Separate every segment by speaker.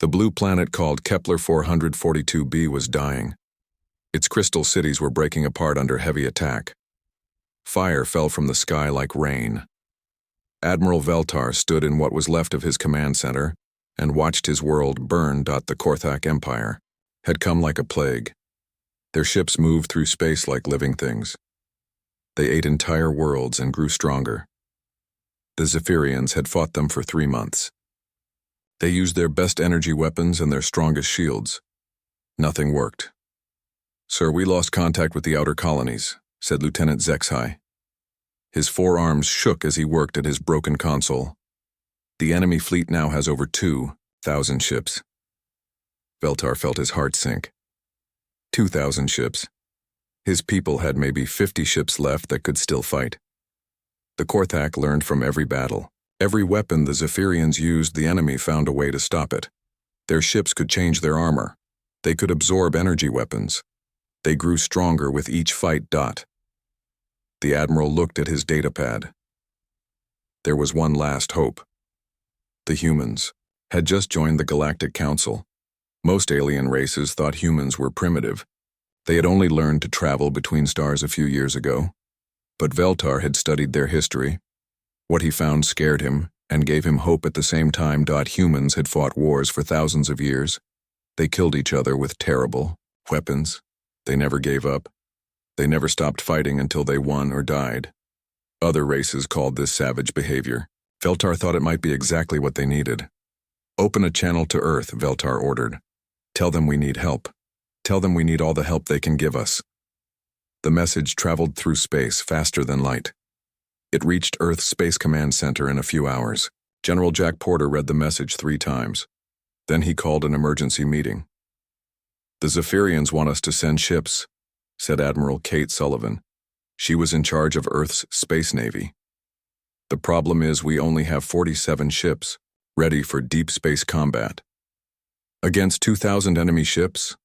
Speaker 1: The blue planet called Kepler 442b was dying. Its crystal cities were breaking apart under heavy attack. Fire fell from the sky like rain. Admiral Veltar stood in what was left of his command center and watched his world burn. The Korthak Empire had come like a plague. Their ships moved through space like living things. They ate entire worlds and grew stronger. The Zephyrians had fought them for 3 months. They used their best energy weapons and their strongest shields. Nothing worked. "Sir, we lost contact with the outer colonies," said Lieutenant Zexhai. His forearms shook as he worked at his broken console. "The enemy fleet now has over 2,000 ships." Veltar felt his heart sink. 2,000 ships. His people had maybe 50 ships left that could still fight. The Korthak learned from every battle. Every weapon the Zephyrians used, the enemy found a way to stop it. Their ships could change their armor. They could absorb energy weapons. They grew stronger with each fight. The Admiral looked at his datapad. There was one last hope. The humans had just joined the Galactic Council. Most alien races thought humans were primitive. They had only learned to travel between stars a few years ago. But Veltar had studied their history. What he found scared him and gave him hope at the same time. Humans had fought wars for thousands of years. They killed each other with terrible weapons. They never gave up. They never stopped fighting until they won or died. Other races called this savage behavior. Veltar thought it might be exactly what they needed. "Open a channel to Earth," Veltar ordered. "Tell them we need help. Tell them we need all the help they can give us." The message traveled through space faster than light. It reached Earth's Space Command Center in a few hours. General Jack Porter read the message 3 times. Then he called an emergency meeting. "The Zephyrians want us to send ships," said Admiral Kate Sullivan. She was in charge of Earth's Space Navy. "The problem is we only have 47 ships, ready for deep space combat." "Against 2,000 enemy ships?"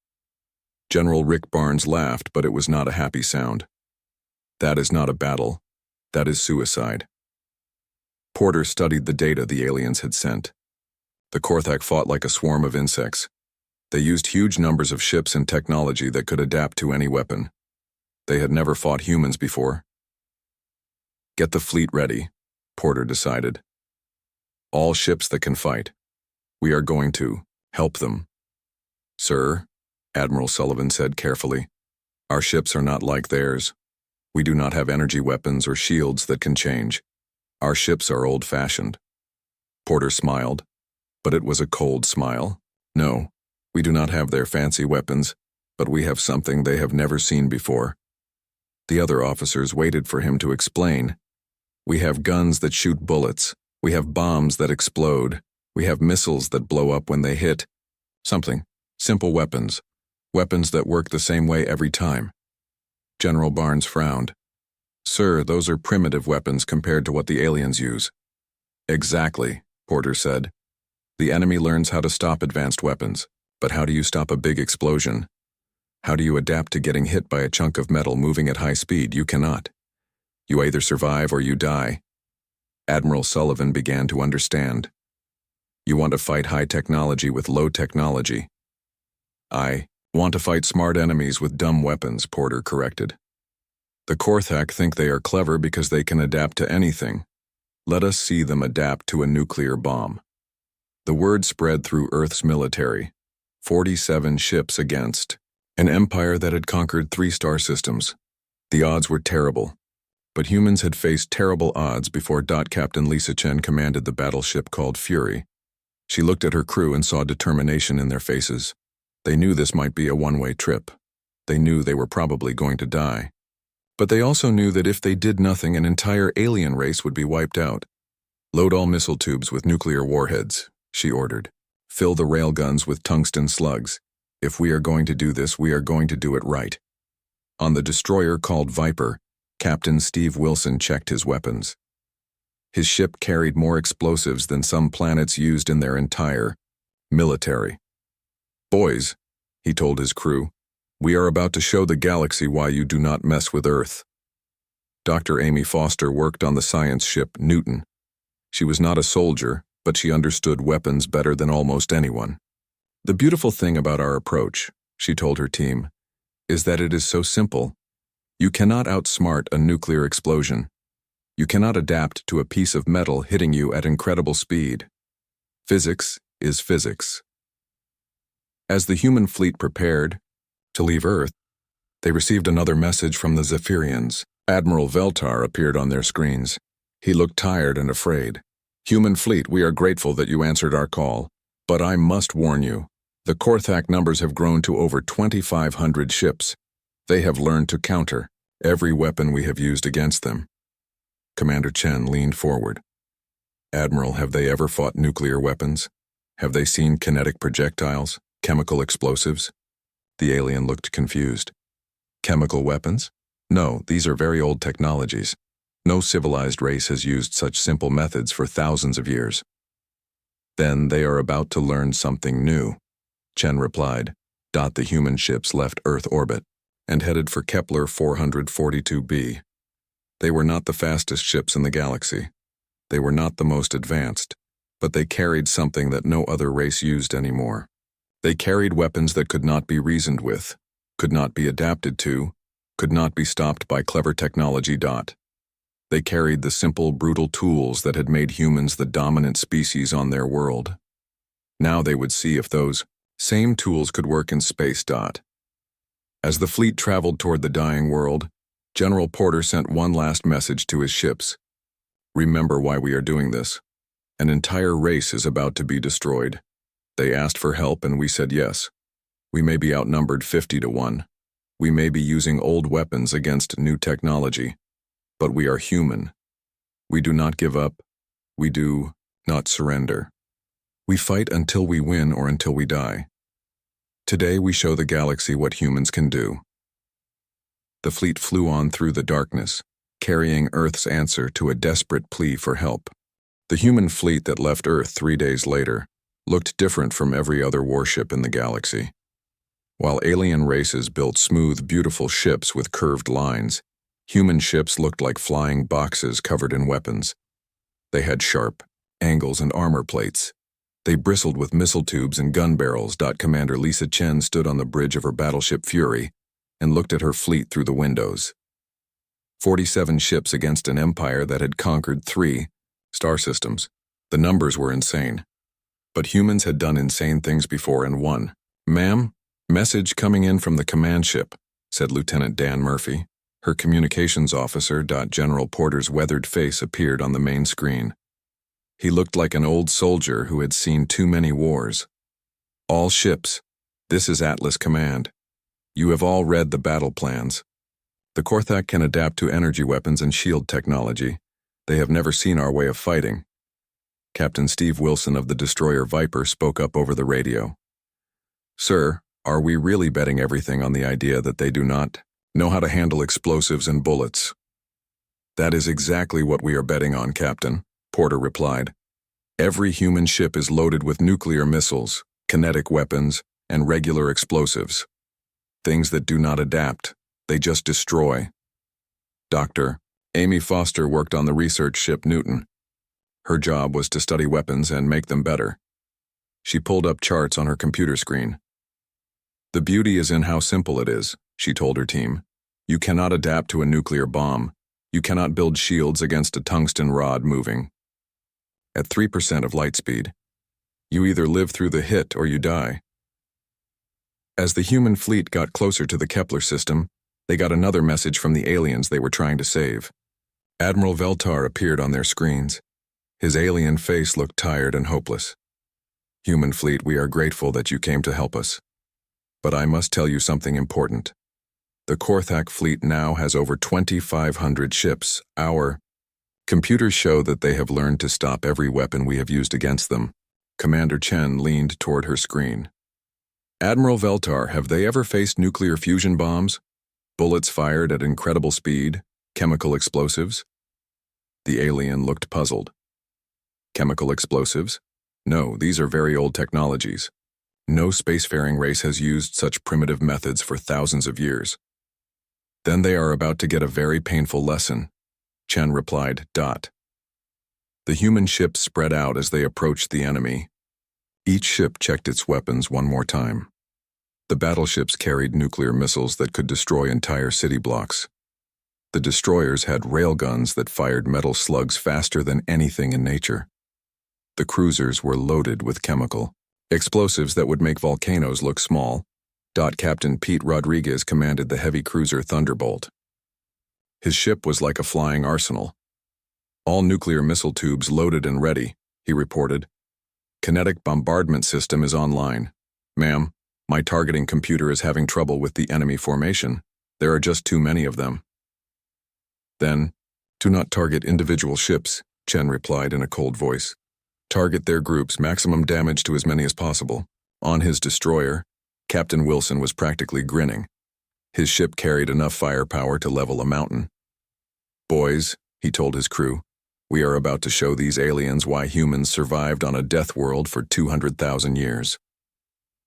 Speaker 1: General Rick Barnes laughed, but it was not a happy sound. "That is not a battle. That is suicide." Porter studied the data the aliens had sent. The Korthak fought like a swarm of insects. They used huge numbers of ships and technology that could adapt to any weapon. They had never fought humans before. "Get the fleet ready," Porter decided. "All ships that can fight. We are going to help them." "Sir," Admiral Sullivan said carefully, "our ships are not like theirs. We do not have energy weapons or shields that can change. Our ships are old-fashioned." Porter smiled, but it was a cold smile. "No, we do not have their fancy weapons, but we have something they have never seen before." The other officers waited for him to explain. "We have guns that shoot bullets. We have bombs that explode. We have missiles that blow up when they hit. Something. Simple weapons. Weapons that work the same way every time." General Barnes frowned. "Sir, those are primitive weapons compared to what the aliens use." "Exactly," Porter said. "The enemy learns how to stop advanced weapons, but how do you stop a big explosion? How do you adapt to getting hit by a chunk of metal moving at high speed? You cannot. You either survive or you die." Admiral Sullivan began to understand. "You want to fight high technology with low technology." "I want to fight smart enemies with dumb weapons," Porter corrected. "The Korthak think they are clever because they can adapt to anything. Let us see them adapt to a nuclear bomb." The word spread through Earth's military. 47 ships against an empire that had conquered 3 star systems. The odds were terrible, but humans had faced terrible odds before. Captain Lisa Chen commanded the battleship called Fury. She looked at her crew and saw determination in their faces. They knew this might be a one-way trip. They knew they were probably going to die. But they also knew that if they did nothing, an entire alien race would be wiped out. "Load all missile tubes with nuclear warheads," she ordered. "Fill the railguns with tungsten slugs. If we are going to do this, we are going to do it right." On the destroyer called Viper, Captain Steve Wilson checked his weapons. His ship carried more explosives than some planets used in their entire military. "Boys," he told his crew, "we are about to show the galaxy why you do not mess with Earth." Dr. Amy Foster worked on the science ship Newton. She was not a soldier, but she understood weapons better than almost anyone. The beautiful thing about our approach, she told her team, is that it is so simple. You cannot outsmart a nuclear explosion. You cannot adapt to a piece of metal hitting you at incredible speed. Physics is physics. As the human fleet prepared to leave Earth, they received another message from the Zephyrians. Admiral Veltar appeared on their screens. He looked tired and afraid. Human fleet, we are grateful that you answered our call, but I must warn you, the Korthak numbers have grown to over 2,500 ships. They have learned to counter every weapon we have used against them. Commander Chen leaned forward. Admiral, have they ever fought nuclear weapons? Have they seen kinetic projectiles, chemical explosives? The alien looked confused. Chemical weapons? No, these are very old technologies. No civilized race has used such simple methods for thousands of years. Then they are about to learn something new, Chen replied. The human ships left Earth orbit and headed for Kepler 442b. They were not the fastest ships in the galaxy. They were not the most advanced, but they carried something that no other race used anymore. They carried weapons that could not be reasoned with, could not be adapted to, could not be stopped by clever technology. They carried the simple, brutal tools that had made humans the dominant species on their world. Now they would see if those same tools could work in space. As the fleet traveled toward the dying world, General Porter sent one last message to his ships. Remember why we are doing this. An entire race is about to be destroyed. They asked for help and we said yes. We may be outnumbered 50-1. We may be using old weapons against new technology. But we are human. We do not give up. We do not surrender. We fight until we win or until we die. Today we show the galaxy what humans can do. The fleet flew on through the darkness, carrying Earth's answer to a desperate plea for help. The human fleet that left Earth 3 days later looked different from every other warship in the galaxy. While alien races built smooth, beautiful ships with curved lines, human ships looked like flying boxes covered in weapons. They had sharp angles and armor plates. They bristled with missile tubes and gun barrels. Commander Lisa Chen stood on the bridge of her battleship Fury and looked at her fleet through the windows. 47 ships against an empire that had conquered 3 star systems. The numbers were insane. But humans had done insane things before and won. "Ma'am, message coming in from the command ship," said Lieutenant Dan Murphy. Her communications officer. General Porter's weathered face appeared on the main screen. He looked like an old soldier who had seen too many wars. "All ships, this is Atlas Command. You have all read the battle plans. The Korthak can adapt to energy weapons and shield technology. They have never seen our way of fighting." Captain Steve Wilson of the destroyer Viper spoke up over the radio. "Sir, are we really betting everything on the idea that they do not know how to handle explosives and bullets?" "That is exactly what we are betting on, Captain," Porter replied. "Every human ship is loaded with nuclear missiles, kinetic weapons, and regular explosives. Things that do not adapt, they just destroy." Dr. Amy Foster worked on the research ship Newton. Her job was to study weapons and make them better. She pulled up charts on her computer screen. "The beauty is in how simple it is," she told her team. "You cannot adapt to a nuclear bomb. You cannot build shields against a tungsten rod moving. At 3% of light speed, you either live through the hit or you die." As the human fleet got closer to the Kepler system, they got another message from the aliens they were trying to save. Admiral Veltar appeared on their screens. His alien face looked tired and hopeless. "Human fleet, we are grateful that you came to help us. But I must tell you something important. The Korthak fleet now has over 2,500 ships. Our computers show that they have learned to stop every weapon we have used against them." Commander Chen leaned toward her screen. "Admiral Veltar, have they ever faced nuclear fusion bombs? Bullets fired at incredible speed? Chemical explosives?" The alien looked puzzled. "Chemical explosives? No, these are very old technologies. No spacefaring race has used such primitive methods for thousands of years." "Then they are about to get a very painful lesson," Chen replied. The human ships spread out as they approached the enemy. Each ship checked its weapons one more time. The battleships carried nuclear missiles that could destroy entire city blocks. The destroyers had railguns that fired metal slugs faster than anything in nature. The cruisers were loaded with chemical explosives that would make volcanoes look small. Captain Pete Rodriguez commanded the heavy cruiser Thunderbolt. His ship was like a flying arsenal. All nuclear missile tubes loaded and ready, he reported. Kinetic bombardment system is online. Ma'am, my targeting computer is having trouble with the enemy formation. There are just too many of them. Then, do not target individual ships, Chen replied in a cold voice. Target their groups, maximum damage to as many as possible. On his destroyer, Captain Wilson was practically grinning. His ship carried enough firepower to level a mountain. Boys, he told his crew, we are about to show these aliens why humans survived on a death world for 200,000 years.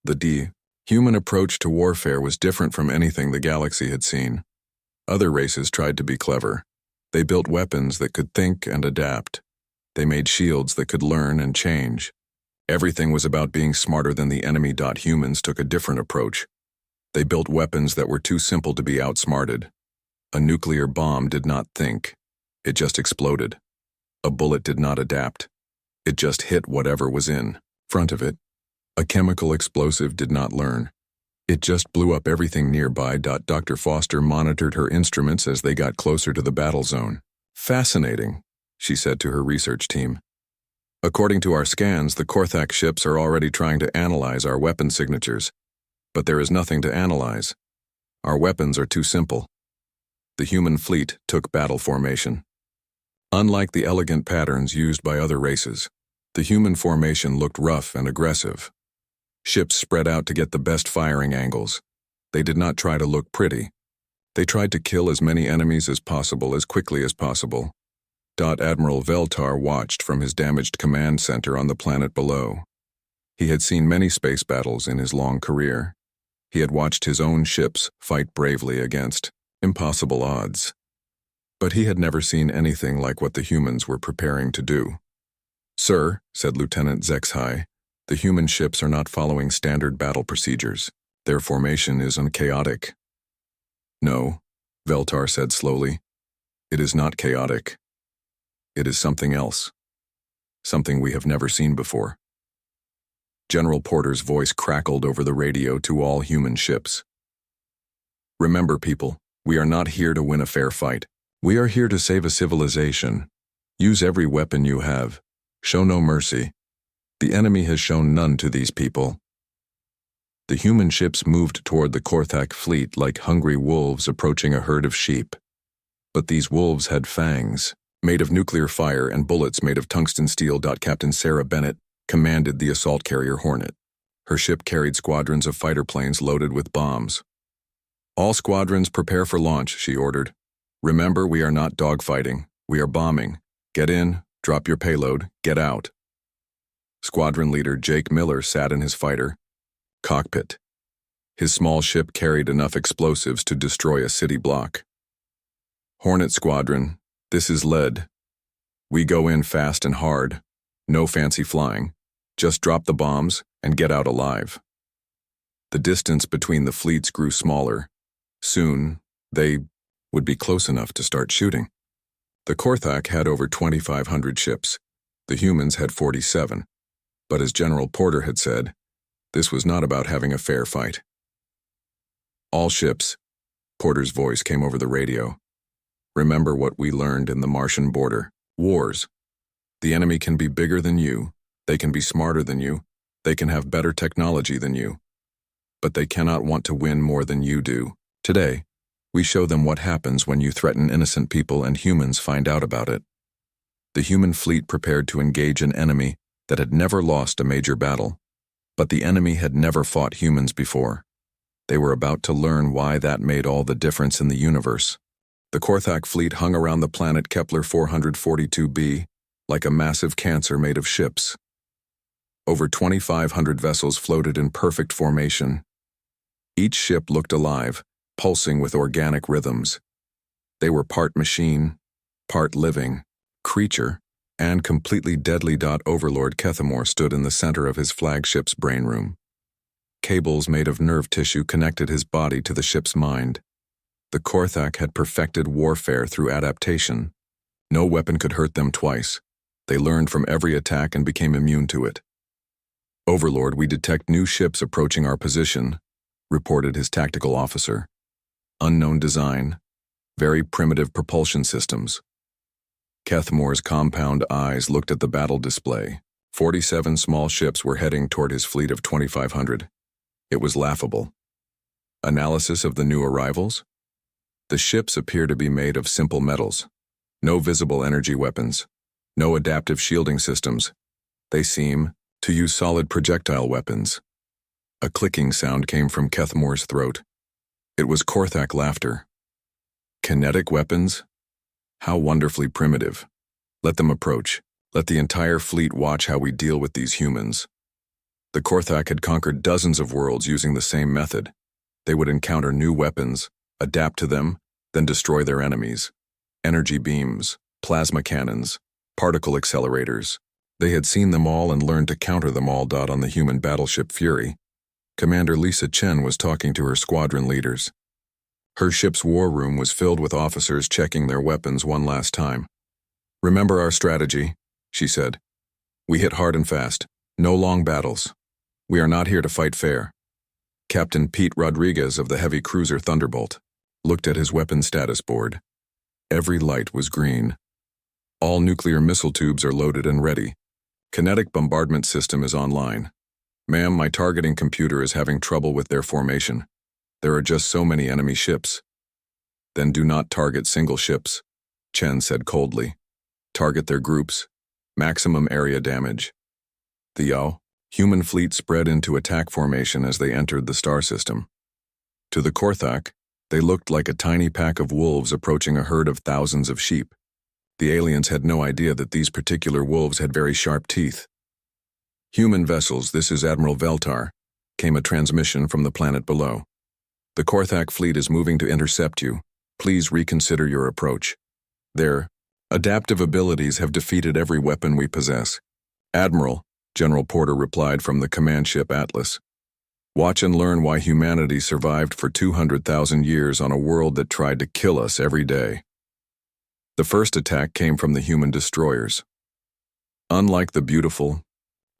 Speaker 1: The human approach to warfare was different from anything the galaxy had seen. Other races tried to be clever. They built weapons that could think and adapt. They made shields that could learn and change. Everything was about being smarter than the enemy. Humans took a different approach. They built weapons that were too simple to be outsmarted. A nuclear bomb did not think. It just exploded. A bullet did not adapt. It just hit whatever was in front of it. A chemical explosive did not learn. It just blew up everything nearby. Dr. Foster monitored her instruments as they got closer to the battle zone. Fascinating, she said to her research team. According to our scans, the Korthak ships are already trying to analyze our weapon signatures. But there is nothing to analyze. Our weapons are too simple. The human fleet took battle formation. Unlike the elegant patterns used by other races, the human formation looked rough and aggressive. Ships spread out to get the best firing angles. They did not try to look pretty. They tried to kill as many enemies as possible as quickly as possible. Admiral Veltar watched from his damaged command center on the planet below. He had seen many space battles in his long career. He had watched his own ships fight bravely against impossible odds. But he had never seen anything like what the humans were preparing to do. Sir, said Lieutenant Zexhai, the human ships are not following standard battle procedures. Their formation is unchaotic. No, Veltar said slowly. It is not chaotic. It is something else. Something we have never seen before. General Porter's voice crackled over the radio to all human ships. Remember, people, we are not here to win a fair fight. We are here to save a civilization. Use every weapon you have. Show no mercy. The enemy has shown none to these people. The human ships moved toward the Korthak fleet like hungry wolves approaching a herd of sheep. But these wolves had fangs, made of nuclear fire, and bullets made of tungsten steel. Captain Sarah Bennett commanded the assault carrier Hornet. Her ship carried squadrons of fighter planes loaded with bombs. All squadrons prepare for launch, she ordered. Remember, we are not dogfighting. We are bombing. Get in, drop your payload, get out. Squadron leader Jake Miller sat in his fighter cockpit. His small ship carried enough explosives to destroy a city block. Hornet Squadron, this is lead. We go in fast and hard. No fancy flying. Just drop the bombs and get out alive. The distance between the fleets grew smaller. Soon, they would be close enough to start shooting. The Korthak had over 2,500 ships. The humans had 47. But as General Porter had said, this was not about having a fair fight. All ships, Porter's voice came over the radio. Remember what we learned in the Martian border. Wars. The enemy can be bigger than you. They can be smarter than you. They can have better technology than you. But they cannot want to win more than you do. Today, we show them what happens when you threaten innocent people and humans find out about it. The human fleet prepared to engage an enemy that had never lost a major battle. But the enemy had never fought humans before. They were about to learn why that made all the difference in the universe. The Korthak fleet hung around the planet Kepler 442b like a massive cancer made of ships. Over 2,500 vessels floated in perfect formation. Each ship looked alive, pulsing with organic rhythms. They were part machine, part living creature, and completely deadly. Overlord Kethamor stood in the center of his flagship's brain room. Cables made of nerve tissue connected his body to the ship's mind. The Korthak had perfected warfare through adaptation. No weapon could hurt them twice. They learned from every attack and became immune to it. Overlord, we detect new ships approaching our position, reported his tactical officer. Unknown design, very primitive propulsion systems. Kethamor's compound eyes looked at the battle display. 47 small ships were heading toward his fleet of 2,500. It was laughable. Analysis of the new arrivals? The ships appear to be made of simple metals. No visible energy weapons. No adaptive shielding systems. They seem to use solid projectile weapons. A clicking sound came from Kethamor's throat. It was Korthak laughter. Kinetic weapons? How wonderfully primitive. Let them approach. Let the entire fleet watch how we deal with these humans. The Korthak had conquered dozens of worlds using the same method. They would encounter new weapons, adapt to them, then destroy their enemies. Energy beams, plasma cannons, particle accelerators. They had seen them all and learned to counter them all. On the human battleship Fury, Commander Lisa Chen was talking to her squadron leaders. Her ship's war room was filled with officers checking their weapons one last time. Remember our strategy, she said. We hit hard and fast. No long battles. We are not here to fight fair. Captain Pete Rodriguez of the heavy cruiser Thunderbolt looked at his weapon status board. Every light was green. All nuclear missile tubes are loaded and ready. Kinetic bombardment system is online. Ma'am, my targeting computer is having trouble with their formation. There are just so many enemy ships. Then do not target single ships, Chen said coldly. Target their groups. Maximum area damage. The human fleet spread into attack formation as they entered the star system. To the Korthak, they looked like a tiny pack of wolves approaching a herd of thousands of sheep. The aliens had no idea that these particular wolves had very sharp teeth. Human vessels, this is Admiral Veltar, came a transmission from the planet below. The Korthak fleet is moving to intercept you. Please reconsider your approach. Their adaptive abilities have defeated every weapon we possess. Admiral, General Porter replied from the command ship Atlas. Watch and learn why humanity survived for 200,000 years on a world that tried to kill us every day. The first attack came from the human destroyers. Unlike the beautiful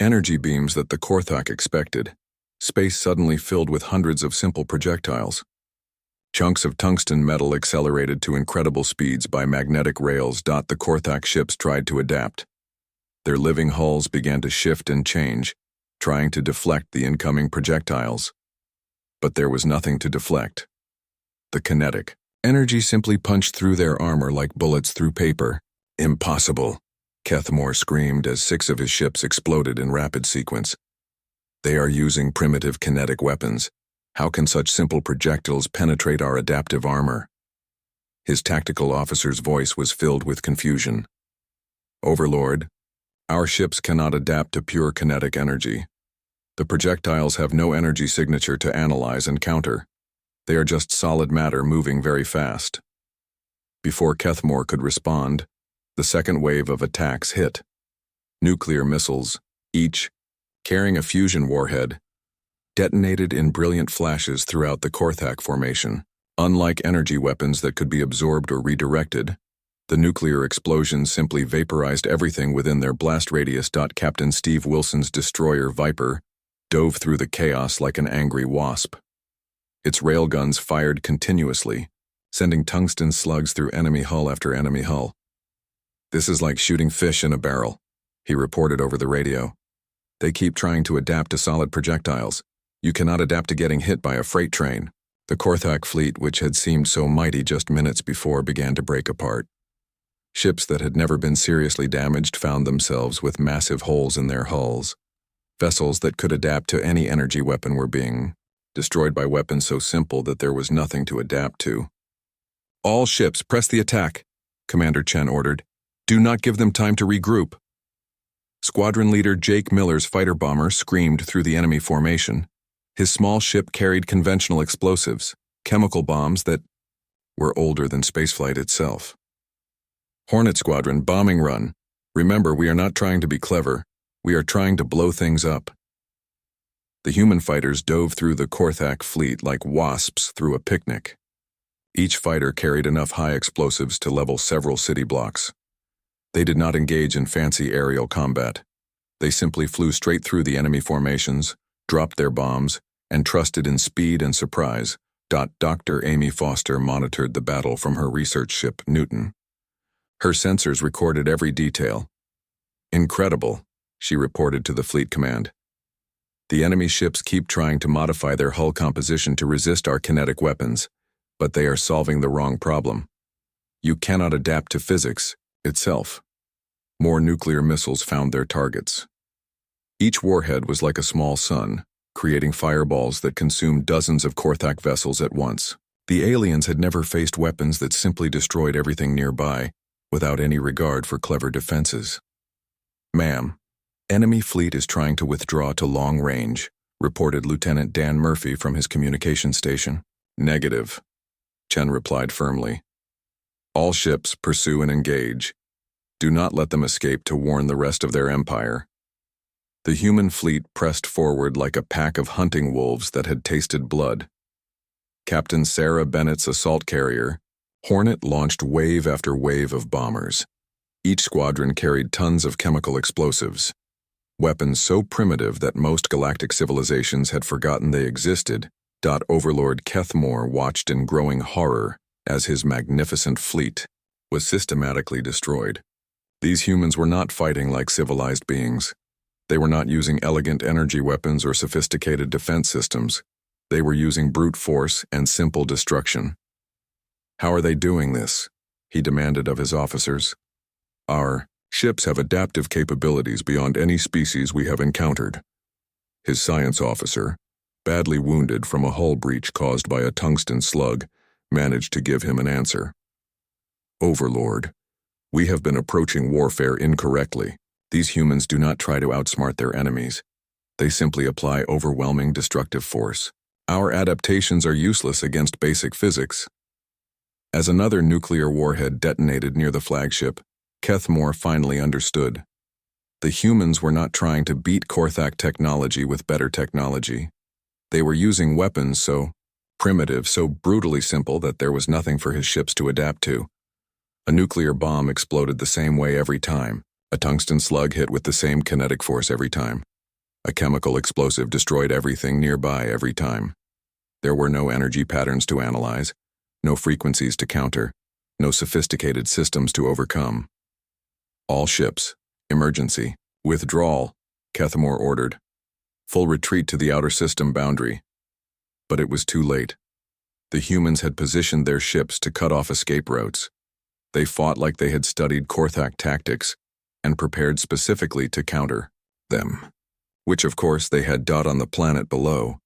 Speaker 1: energy beams that the Korthak expected, space suddenly filled with hundreds of simple projectiles. Chunks of tungsten metal accelerated to incredible speeds by magnetic rails. The Korthak ships tried to adapt. Their living hulls began to shift and change, trying to deflect the incoming projectiles. But there was nothing to deflect. The kinetic energy simply punched through their armor like bullets through paper. Impossible, Kethamor screamed as 6 of his ships exploded in rapid sequence. They are using primitive kinetic weapons. How can such simple projectiles penetrate our adaptive armor? His tactical officer's voice was filled with confusion. Overlord, our ships cannot adapt to pure kinetic energy. The projectiles have no energy signature to analyze and counter. They are just solid matter moving very fast. Before Kethamor could respond, the second wave of attacks hit. Nuclear missiles, each carrying a fusion warhead, detonated in brilliant flashes throughout the Korthak formation. Unlike energy weapons that could be absorbed or redirected, the nuclear explosions simply vaporized everything within their blast radius. Captain Steve Wilson's destroyer Viper dove through the chaos like an angry wasp. Its railguns fired continuously, sending tungsten slugs through enemy hull after enemy hull. This is like shooting fish in a barrel, he reported over the radio. They keep trying to adapt to solid projectiles. You cannot adapt to getting hit by a freight train. The Korthak fleet, which had seemed so mighty just minutes before, began to break apart. Ships that had never been seriously damaged found themselves with massive holes in their hulls. Vessels that could adapt to any energy weapon were being destroyed by weapons so simple that there was nothing to adapt to. All ships, press the attack, Commander Chen ordered. Do not give them time to regroup. Squadron leader Jake Miller's fighter bomber screamed through the enemy formation. His small ship carried conventional explosives, chemical bombs that were older than spaceflight itself. Hornet Squadron, bombing run. Remember, we are not trying to be clever. We are trying to blow things up. The human fighters dove through the Korthak fleet like wasps through a picnic. Each fighter carried enough high explosives to level several city blocks. They did not engage in fancy aerial combat. They simply flew straight through the enemy formations, dropped their bombs, and trusted in speed and surprise. Dr. Amy Foster monitored the battle from her research ship, Newton. Her sensors recorded every detail. Incredible, she reported to the fleet command. The enemy ships keep trying to modify their hull composition to resist our kinetic weapons, but they are solving the wrong problem. You cannot adapt to physics itself. More nuclear missiles found their targets. Each warhead was like a small sun, creating fireballs that consumed dozens of Korthak vessels at once. The aliens had never faced weapons that simply destroyed everything nearby, without any regard for clever defenses. "Ma'am, enemy fleet is trying to withdraw to long range," reported Lieutenant Dan Murphy from his communication station. "Negative," Chen replied firmly. "All ships pursue and engage. Do not let them escape to warn the rest of their empire." The human fleet pressed forward like a pack of hunting wolves that had tasted blood. Captain Sarah Bennett's assault carrier, Hornet, launched wave after wave of bombers. Each squadron carried tons of chemical explosives, weapons so primitive that most galactic civilizations had forgotten they existed. Overlord Kethmore watched in growing horror as his magnificent fleet was systematically destroyed. These humans were not fighting like civilized beings. They were not using elegant energy weapons or sophisticated defense systems. They were using brute force and simple destruction. "How are they doing this?" he demanded of his officers. "Our ships have adaptive capabilities beyond any species we have encountered." His science officer, badly wounded from a hull breach caused by a tungsten slug, managed to give him an answer. "Overlord, we have been approaching warfare incorrectly. These humans do not try to outsmart their enemies. They simply apply overwhelming destructive force. Our adaptations are useless against basic physics." As another nuclear warhead detonated near the flagship, Kethmore finally understood. The humans were not trying to beat Korthak technology with better technology. They were using weapons so primitive, so brutally simple that there was nothing for his ships to adapt to. A nuclear bomb exploded the same way every time. A tungsten slug hit with the same kinetic force every time. A chemical explosive destroyed everything nearby every time. There were no energy patterns to analyze, no frequencies to counter, no sophisticated systems to overcome. "All ships, emergency, withdrawal," Kethmore ordered. "Full retreat to the outer system boundary." But it was too late. The humans had positioned their ships to cut off escape routes. They fought like they had studied Korthak tactics and prepared specifically to counter them, which of course they had on the planet below.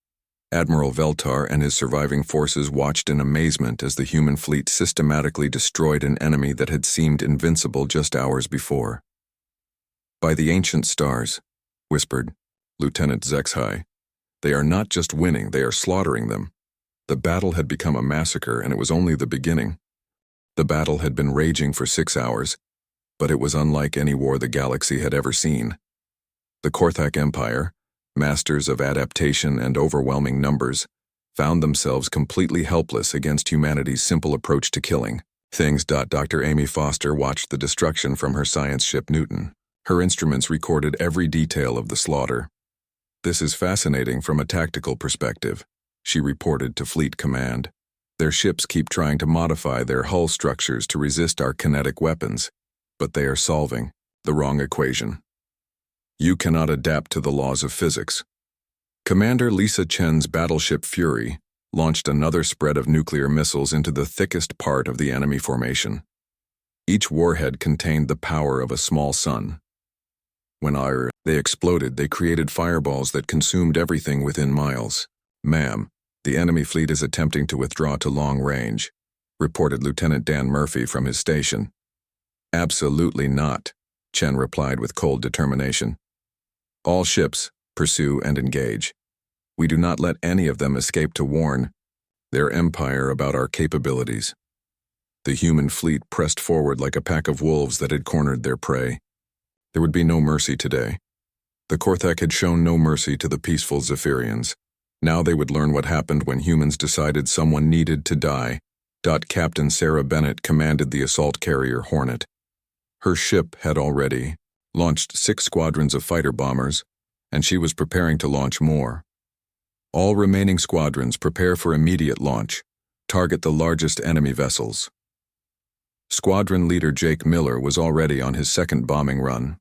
Speaker 1: Admiral Veltar and his surviving forces watched in amazement as the human fleet systematically destroyed an enemy that had seemed invincible just hours before. "By the ancient stars," whispered Lieutenant Zexhai, "they are not just winning, they are slaughtering them." The battle had become a massacre, and it was only the beginning. The battle had been raging for 6 hours, but it was unlike any war the galaxy had ever seen. The Korthak Empire, masters of adaptation and overwhelming numbers, found themselves completely helpless against humanity's simple approach to killing things. Dr. Amy Foster watched the destruction from her science ship Newton. Her instruments recorded every detail of the slaughter. "This is fascinating from a tactical perspective," she reported to Fleet Command. "Their ships keep trying to modify their hull structures to resist our kinetic weapons, but they are solving the wrong equation. You cannot adapt to the laws of physics." Commander Lisa Chen's battleship Fury launched another spread of nuclear missiles into the thickest part of the enemy formation. Each warhead contained the power of a small sun. When they exploded, they created fireballs that consumed everything within miles. "Ma'am, the enemy fleet is attempting to withdraw to long range," reported Lieutenant Dan Murphy from his station. "Absolutely not," Chen replied with cold determination. "All ships, pursue and engage. We do not let any of them escape to warn their empire about our capabilities." The human fleet pressed forward like a pack of wolves that had cornered their prey. There would be no mercy today. The Korthak had shown no mercy to the peaceful Zephyrians. Now they would learn what happened when humans decided someone needed to die. Captain Sarah Bennett commanded the assault carrier Hornet. Her ship had already launched 6 squadrons of fighter bombers, and she was preparing to launch more. All remaining squadrons prepare for immediate launch. Target the largest enemy vessels. Squadron leader Jake Miller was already on his second bombing run.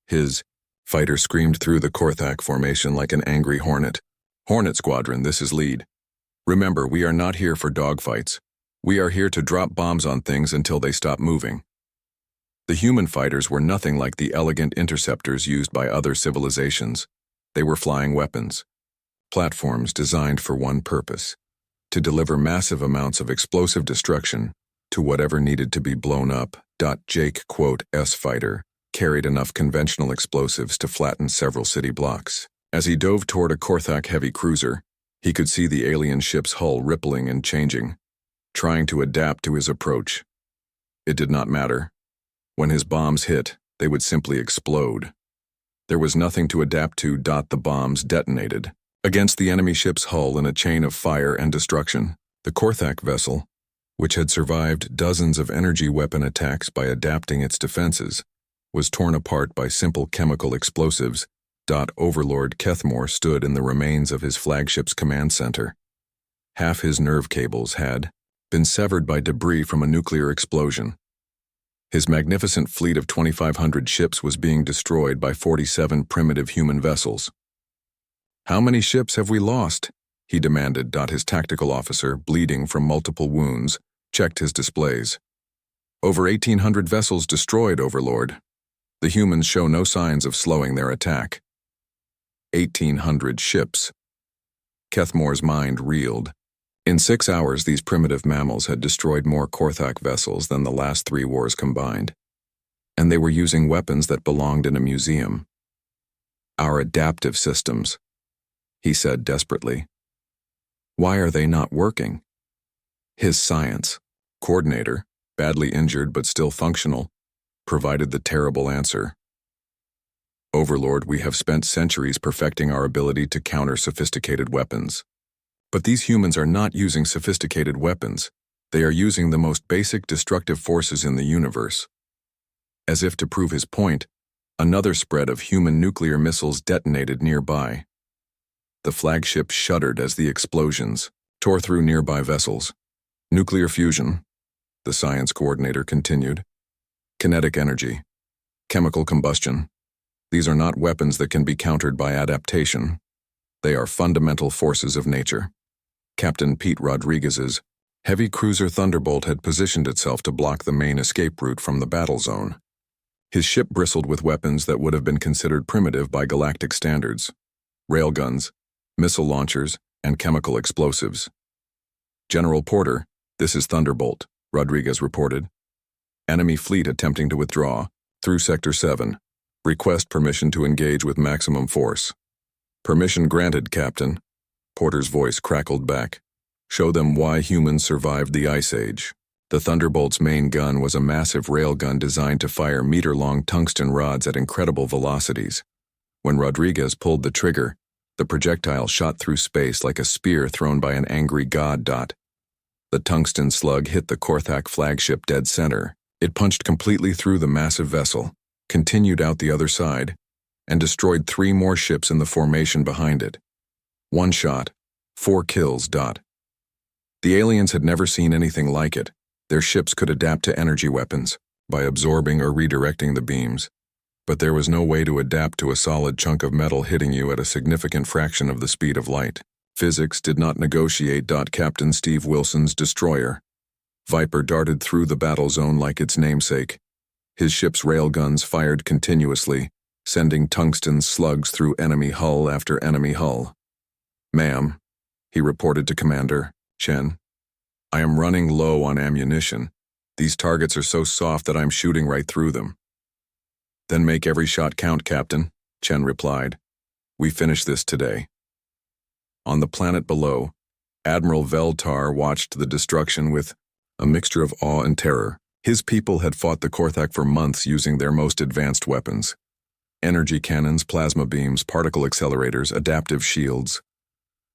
Speaker 1: His fighter screamed through the Korthak formation like an angry hornet. Hornet Squadron, this is lead. Remember, we are not here for dogfights. We are here to drop bombs on things until they stop moving. The human fighters were nothing like the elegant interceptors used by other civilizations. They were flying weapons. Platforms designed for one purpose: to deliver massive amounts of explosive destruction to whatever needed to be blown up. Jake, S fighter, carried enough conventional explosives to flatten several city blocks. As he dove toward a Korthak heavy cruiser, he could see the alien ship's hull rippling and changing, trying to adapt to his approach. It did not matter. When his bombs hit, they would simply explode. There was nothing to adapt to. The bombs detonated against the enemy ship's hull in a chain of fire and destruction. The Korthak vessel, which had survived dozens of energy weapon attacks by adapting its defenses, was torn apart by simple chemical explosives. Overlord Kethmore stood in the remains of his flagship's command center. Half his nerve cables had been severed by debris from a nuclear explosion. His magnificent fleet of 2,500 ships was being destroyed by 47 primitive human vessels. "How many ships have we lost?" he demanded. His tactical officer, bleeding from multiple wounds, checked his displays. "Over 1,800 vessels destroyed, Overlord. The humans show no signs of slowing their attack." 1,800 ships. Kethmore's mind reeled. In 6 hours, these primitive mammals had destroyed more Korthak vessels than the last 3 wars combined. And they were using weapons that belonged in a museum. "Our adaptive systems," he said desperately. "Why are they not working?" His science coordinator, badly injured but still functional, provided the terrible answer. "Overlord, we have spent centuries perfecting our ability to counter sophisticated weapons. But these humans are not using sophisticated weapons. They are using the most basic destructive forces in the universe." As if to prove his point, another spread of human nuclear missiles detonated nearby. The flagship shuddered as the explosions tore through nearby vessels. "Nuclear fusion," the science coordinator continued. "Kinetic energy. Chemical combustion. These are not weapons that can be countered by adaptation. They are fundamental forces of nature." Captain Pete Rodriguez's heavy cruiser Thunderbolt had positioned itself to block the main escape route from the battle zone. His ship bristled with weapons that would have been considered primitive by galactic standards: railguns, missile launchers, and chemical explosives. "General Porter, this is Thunderbolt," Rodriguez reported. "Enemy fleet attempting to withdraw through Sector 7. Request permission to engage with maximum force." "Permission granted, Captain." Porter's voice crackled back. "Show them why humans survived the Ice Age." The Thunderbolt's main gun was a massive railgun designed to fire meter-long tungsten rods at incredible velocities. When Rodriguez pulled the trigger, the projectile shot through space like a spear thrown by an angry god. The tungsten slug hit the Korthak flagship dead center. It punched completely through the massive vessel, continued out the other side, and destroyed 3 more ships in the formation behind it. 1 shot, 4 kills. The aliens had never seen anything like it. Their ships could adapt to energy weapons by absorbing or redirecting the beams, but there was no way to adapt to a solid chunk of metal hitting you at a significant fraction of the speed of light. Physics did not negotiate. Captain Steve Wilson's destroyer Viper darted through the battle zone like its namesake. His ship's railguns fired continuously, sending tungsten slugs through enemy hull after enemy hull. "Ma'am," he reported to Commander Chen, "I am running low on ammunition. These targets are so soft that I'm shooting right through them." "Then make every shot count, Captain," Chen replied. "We finish this today." On the planet below, Admiral Veltar watched the destruction with a mixture of awe and terror. His people had fought the Korthak for months using their most advanced weapons. Energy cannons, plasma beams, particle accelerators, adaptive shields.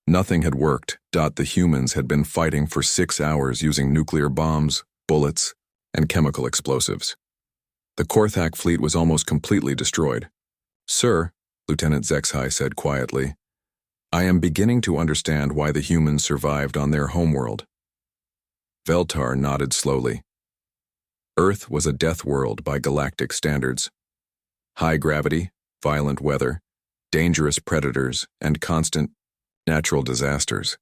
Speaker 1: Nothing had worked. The humans had been fighting for 6 hours using nuclear bombs, bullets, and chemical explosives. The Korthak fleet was almost completely destroyed. "Sir," Lieutenant HFY said quietly, "I am beginning to understand why the humans survived on their homeworld." Veltar nodded slowly. Earth was a death world by galactic standards. High gravity, violent weather, dangerous predators, and constant natural disasters.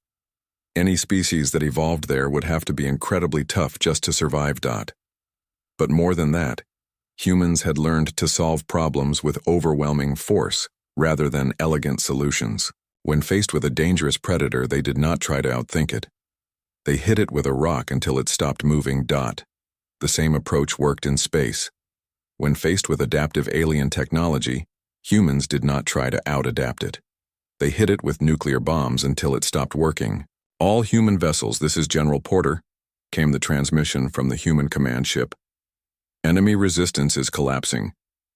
Speaker 1: Any species that evolved there would have to be incredibly tough just to survive. But more than that, humans had learned to solve problems with overwhelming force rather than elegant solutions. When faced with a dangerous predator, they did not try to outthink it. They hit it with a rock until it stopped moving. The same approach worked in space. When faced with adaptive alien technology, humans did not try to out-adapt it. They hit it with nuclear bombs until it stopped working. "All human vessels, this is General Porter," came the transmission from the human command ship. "Enemy resistance is collapsing.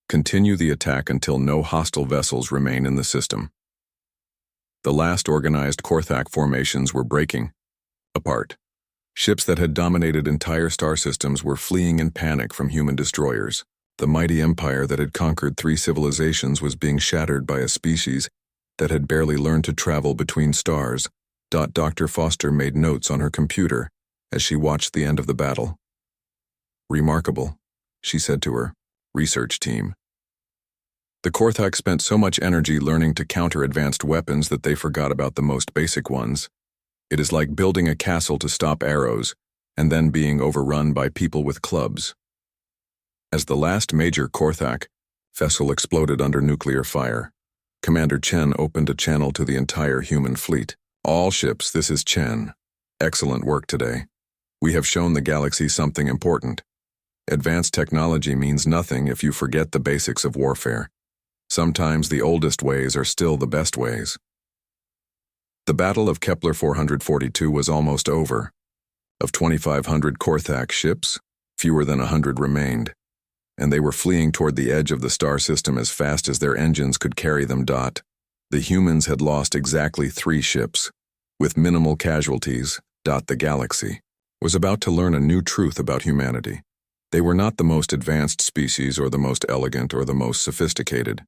Speaker 1: Continue the attack until no hostile vessels remain in the system." The last organized Korthak formations were breaking apart. Ships that had dominated entire star systems were fleeing in panic from human destroyers. The mighty empire that had conquered 3 civilizations was being shattered by a species that had barely learned to travel between stars. Dr. Foster made notes on her computer as she watched the end of the battle. "Remarkable," she said to her research team. "The Korthak spent so much energy learning to counter advanced weapons that they forgot about the most basic ones. It is like building a castle to stop arrows and then being overrun by people with clubs." As the last major Korthak vessel exploded under nuclear fire, Commander Chen opened a channel to the entire human fleet. "All ships, this is Chen. Excellent work today. We have shown the galaxy something important. Advanced technology means nothing if you forget the basics of warfare. Sometimes the oldest ways are still the best ways." The Battle of Kepler 442 was almost over. Of 2,500 Korthak ships, fewer than 100 remained, and they were fleeing toward the edge of the star system as fast as their engines could carry them. The humans had lost exactly 3 ships, with minimal casualties. The galaxy was about to learn a new truth about humanity. They were not the most advanced species or the most elegant or the most sophisticated.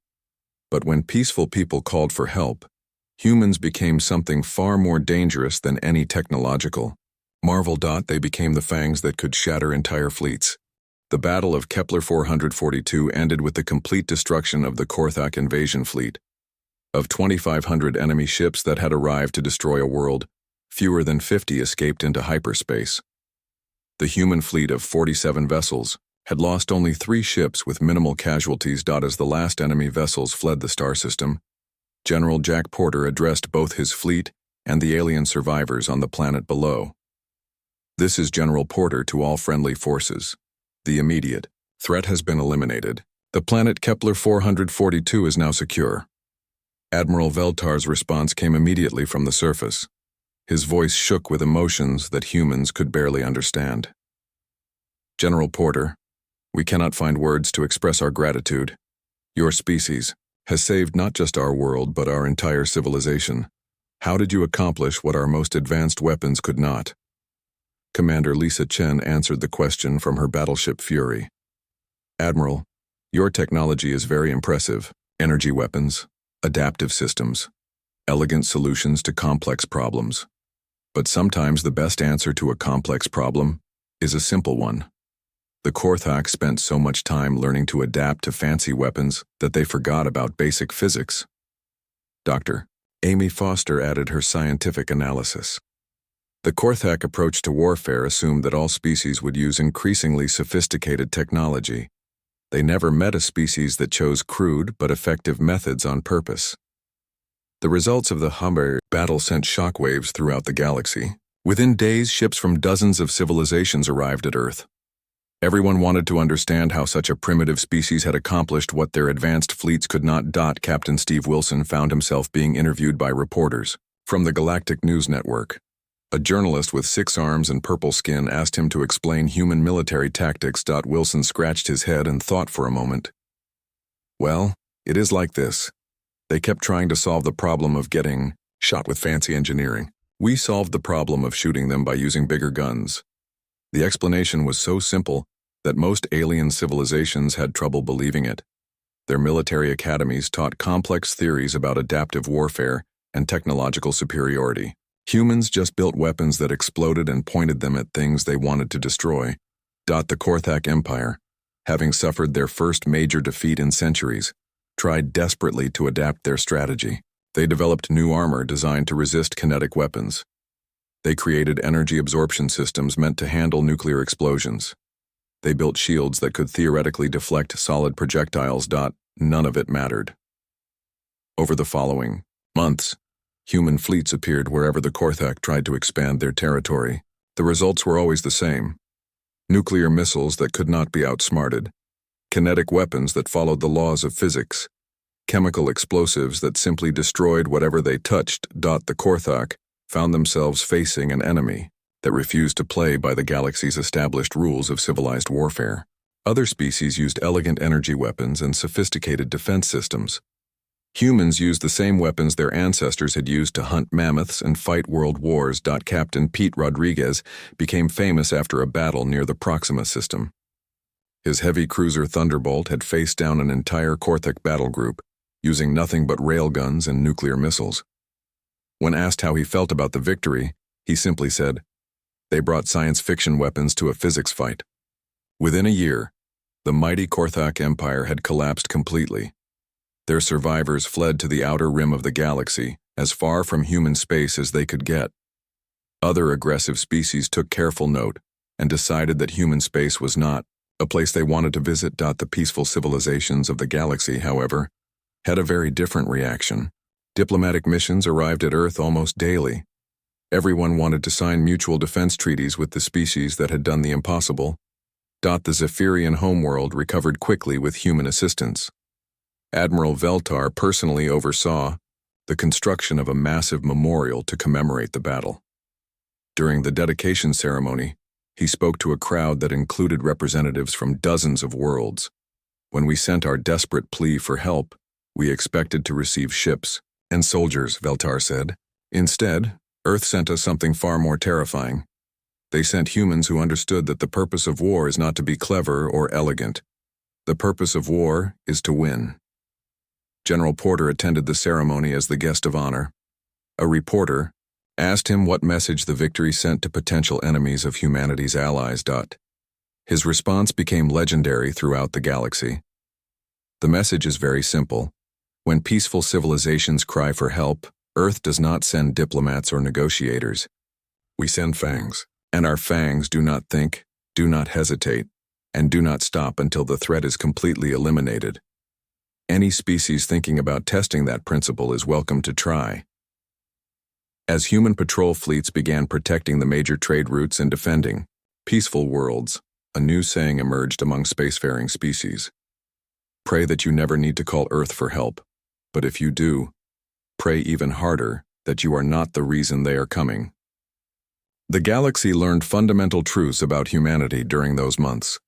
Speaker 1: But when peaceful people called for help, humans became something far more dangerous than any technological marvel. They became the fangs that could shatter entire fleets. The Battle of Kepler 442 ended with the complete destruction of the Korthak invasion fleet. Of 2,500 enemy ships that had arrived to destroy a world, fewer than 50 escaped into hyperspace. The human fleet of 47 vessels had lost only 3 ships with minimal casualties. As the last enemy vessels fled the star system, General Jack Porter addressed both his fleet and the alien survivors on the planet below. "This is General Porter to all friendly forces. The immediate threat has been eliminated. The planet Kepler 442 is now secure." Admiral Veltar's response came immediately from the surface. His voice shook with emotions that humans could barely understand. "General Porter, we cannot find words to express our gratitude. Your species has saved not just our world but our entire civilization. How did you accomplish what our most advanced weapons could not?" Commander Lisa Chen answered the question from her battleship Fury. "Admiral, your technology is very impressive. Energy weapons, adaptive systems, elegant solutions to complex problems. But sometimes the best answer to a complex problem is a simple one. The Korthak spent so much time learning to adapt to fancy weapons that they forgot about basic physics." Dr. Amy Foster added her scientific analysis. "The Korthak approach to warfare assumed that all species would use increasingly sophisticated technology. They never met a species that chose crude but effective methods on purpose. The results of the Humber battle sent shockwaves throughout the galaxy. Within days, ships from dozens of civilizations arrived at Earth. Everyone wanted to understand how such a primitive species had accomplished what their advanced fleets could not. Captain Steve Wilson found himself being interviewed by reporters from the Galactic News Network. A journalist with 6 arms and purple skin asked him to explain human military tactics. Wilson scratched his head and thought for a moment. "Well, It is like this. They kept trying to solve the problem of getting shot with fancy engineering. We solved the problem of shooting them by using bigger guns. The explanation was so simple that most alien civilizations had trouble believing it. Their military academies taught complex theories about adaptive warfare and technological superiority. Humans just built weapons that exploded and pointed them at things they wanted to destroy. The Korthak Empire, having suffered their first major defeat in centuries, tried desperately to adapt their strategy. They developed new armor designed to resist kinetic weapons. They created energy absorption systems meant to handle nuclear explosions. They built shields that could theoretically deflect solid projectiles. None of it mattered. Over the following months, human fleets appeared wherever the Korthak tried to expand their territory. The results were always the same. Nuclear missiles that could not be outsmarted. Kinetic weapons that followed the laws of physics. Chemical explosives that simply destroyed whatever they touched. The Korthak found themselves facing an enemy that refused to play by the galaxy's established rules of civilized warfare. Other species used elegant energy weapons and sophisticated defense systems. Humans used the same weapons their ancestors had used to hunt mammoths and fight world wars. Captain Pete Rodriguez became famous after a battle near the Proxima system. His heavy cruiser Thunderbolt had faced down an entire Korthak battle group, using nothing but railguns and nuclear missiles. When asked how he felt about the victory, he simply said, "They brought science fiction weapons to a physics fight." Within a year, the mighty Korthak Empire had collapsed completely. Their survivors fled to the outer rim of the galaxy, as far from human space as they could get. Other aggressive species took careful note and decided that human space was not a place they wanted to visit. The peaceful civilizations of the galaxy, however, had a very different reaction. Diplomatic missions arrived at Earth almost daily. Everyone wanted to sign mutual defense treaties with the species that had done the impossible. The Zephyrian homeworld recovered quickly with human assistance. Admiral Veltar personally oversaw the construction of a massive memorial to commemorate the battle. During the dedication ceremony, he spoke to a crowd that included representatives from dozens of worlds. "When we sent our desperate plea for help, we expected to receive ships and soldiers," Veltar said. "Instead, Earth sent us something far more terrifying. They sent humans who understood that the purpose of war is not to be clever or elegant. The purpose of war is to win." General Porter attended the ceremony as the guest of honor. A reporter asked him what message the victory sent to potential enemies of humanity's allies. His response became legendary throughout the galaxy. "The message is very simple. When peaceful civilizations cry for help, Earth does not send diplomats or negotiators. We send Fangs, and our Fangs do not think, do not hesitate, and do not stop until the threat is completely eliminated. Any species thinking about testing that principle is welcome to try." As human patrol fleets began protecting the major trade routes and defending peaceful worlds, a new saying emerged among spacefaring species. "Pray that you never need to call Earth for help, but if you do, pray even harder that you are not the reason they are coming." The galaxy learned fundamental truths about humanity during those months.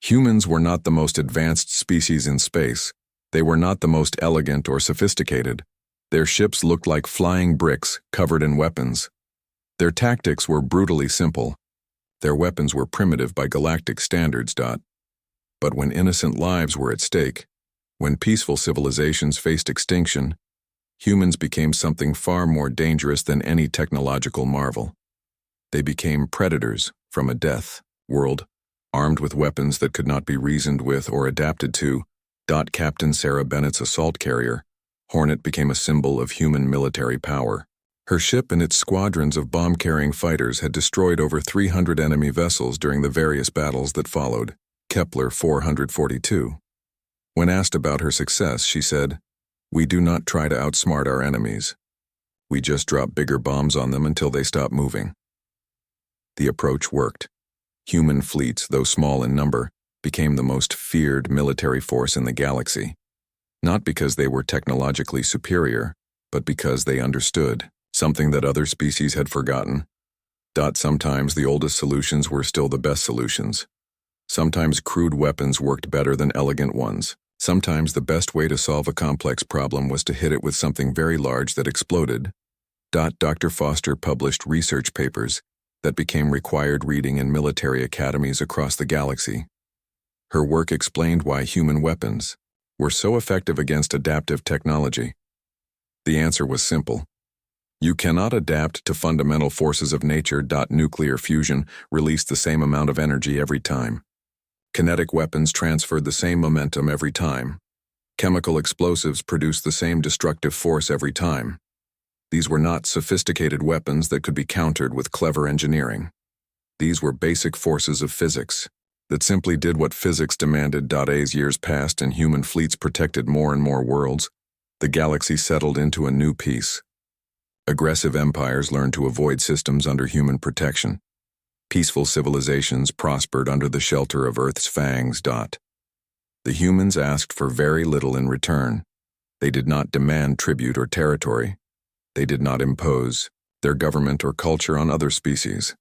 Speaker 1: Humans were not the most advanced species in space. They were not the most elegant or sophisticated. Their ships looked like flying bricks covered in weapons. Their tactics were brutally simple. Their weapons were primitive by galactic standards. But when innocent lives were at stake, when peaceful civilizations faced extinction, humans became something far more dangerous than any technological marvel. They became predators from a death world, armed with weapons that could not be reasoned with or adapted to. Captain Sarah Bennett's assault carrier, Hornet, became a symbol of human military power. Her ship and its squadrons of bomb-carrying fighters had destroyed over 300 enemy vessels during the various battles that followed. Kepler 442. When asked about her success, she said, "We do not try to outsmart our enemies. We just drop bigger bombs on them until they stop moving." The approach worked. Human fleets, though small in number, became the most feared military force in the galaxy, not because they were technologically superior, but because they understood something that other species had forgotten. Sometimes the oldest solutions were still the best solutions. Sometimes crude weapons worked better than elegant ones. Sometimes the best way to solve a complex problem was to hit it with something very large that exploded. Dr. Foster published research papers that became required reading in military academies across the galaxy. Her work explained why human weapons were so effective against adaptive technology. The answer was simple. You cannot adapt to fundamental forces of nature. Nuclear fusion released the same amount of energy every time. Kinetic weapons transferred the same momentum every time. Chemical explosives produced the same destructive force every time. These were not sophisticated weapons that could be countered with clever engineering. These were basic forces of physics that simply did what physics demanded. As years passed and human fleets protected more and more worlds, the galaxy settled into a new peace. Aggressive empires learned to avoid systems under human protection. Peaceful civilizations prospered under the shelter of Earth's fangs. The humans asked for very little in return. They did not demand tribute or territory. They did not impose their government or culture on other species.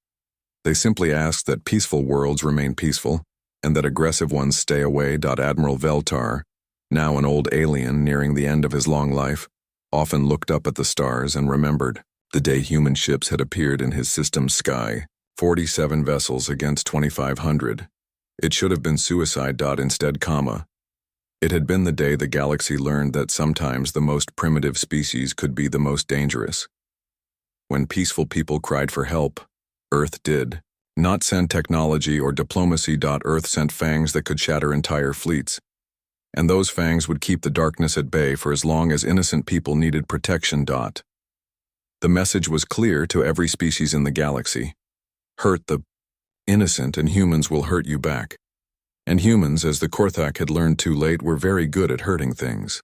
Speaker 1: They simply asked that peaceful worlds remain peaceful and that aggressive ones stay away. Admiral Veltar, now an old alien nearing the end of his long life, often looked up at the stars and remembered the day human ships had appeared in his system's sky, 47 vessels against 2,500. It should have been suicide. Instead, it had been the day the galaxy learned that sometimes the most primitive species could be the most dangerous. When peaceful people cried for help, Earth did not send technology or diplomacy. Earth sent fangs that could shatter entire fleets. And those fangs would keep the darkness at bay for as long as innocent people needed protection. The message was clear to every species in the galaxy. Hurt the innocent and humans will hurt you back. And humans, as the Korthak had learned too late, were very good at hurting things.